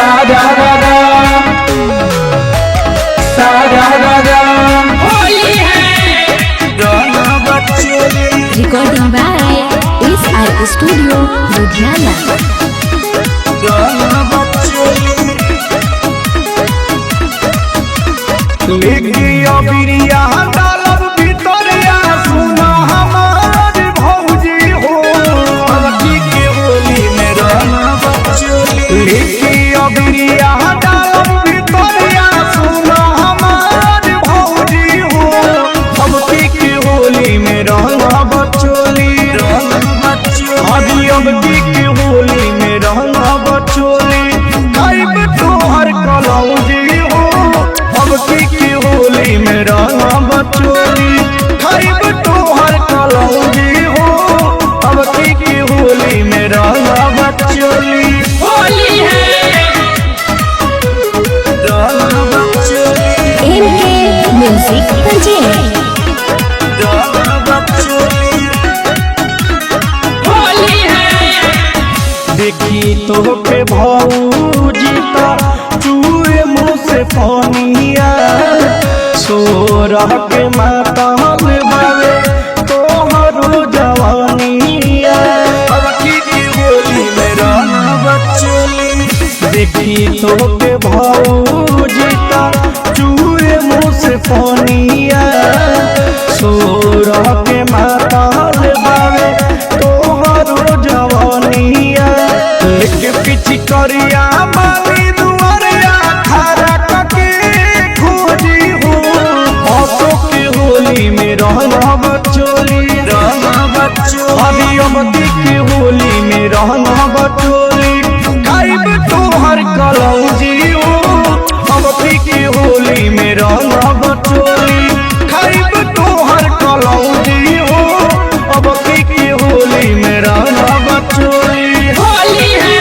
साजा गाजा साजा गाजा होली है रंग बचोली। Recording by SR studio Ludhiana. रंग बचोली लेके अबिरिया डालब भितरिया सुना हमार भौजी हो अबकी के होली में रंग बचोली। लेके अबिरिया डालब भितरिया सुना हमार भौजी हो अबकी के होली में रंग बचोली। अभी अबकी के होली में रंग बचोली खाइब तोहर कलौजी हो अबकी के होली में रंग बचोली खाइब तोहर कलौजी हो अबकी के होली में रंग बचोली। होली है रंग बचोली MK म्यूजिक प्रोजेक्ट। रंग बचोली होली है देखी तो के भौजी ता चूहे मुँह से पानिया सोरह के माताल बावे तोहरो जवानिया अबकी की होली में रंग बचोली। देखी तो के भौजी ता चूहे मुँह से पानिया सोरह के माताल बावे तोहरो जवानिया लेके पीछी करिया माली दुआरिया खारा कके खोजी हो औसो के होली में रंग बचोली। अभी अबकी के होली में रंग बचोली खाइब तोहर कलौजी हो अबकी के होली में रंग बचोली खाइब तोहर कलौजी हो अबकी के होली में रंग बचोली। होली है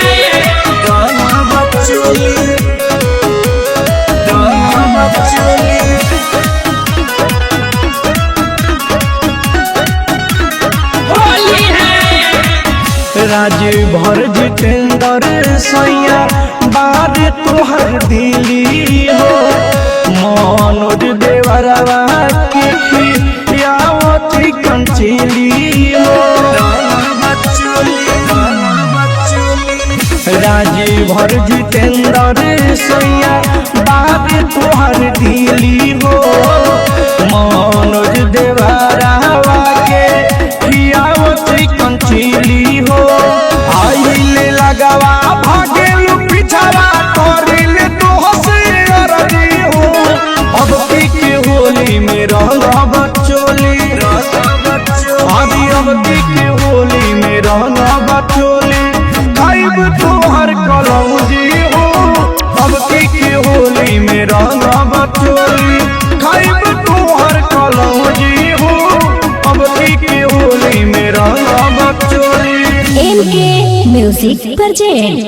रंग बचोली रंग बचोली होली है राज भर जितेंद्र सैया बार तोहर दिली हो मनोज देवरवा के खियावती कंचेली हो राज भर जितेंद्र सैया बार तोहर दिली हो मनोज देवरवा के खियावती कंचेली हो आइले लगवा भागेलू पिछवा करिले तोहसे अरजी हो अबकी के होली में रंग बचोली। अभी अबकी के होली में रंग बचोली खाइब तोहर कलौजी हो अबकी के होली में रंग बचोली खाइब तोहर कलौजी हो अबकी के होली में रंग बचोली। MK music project.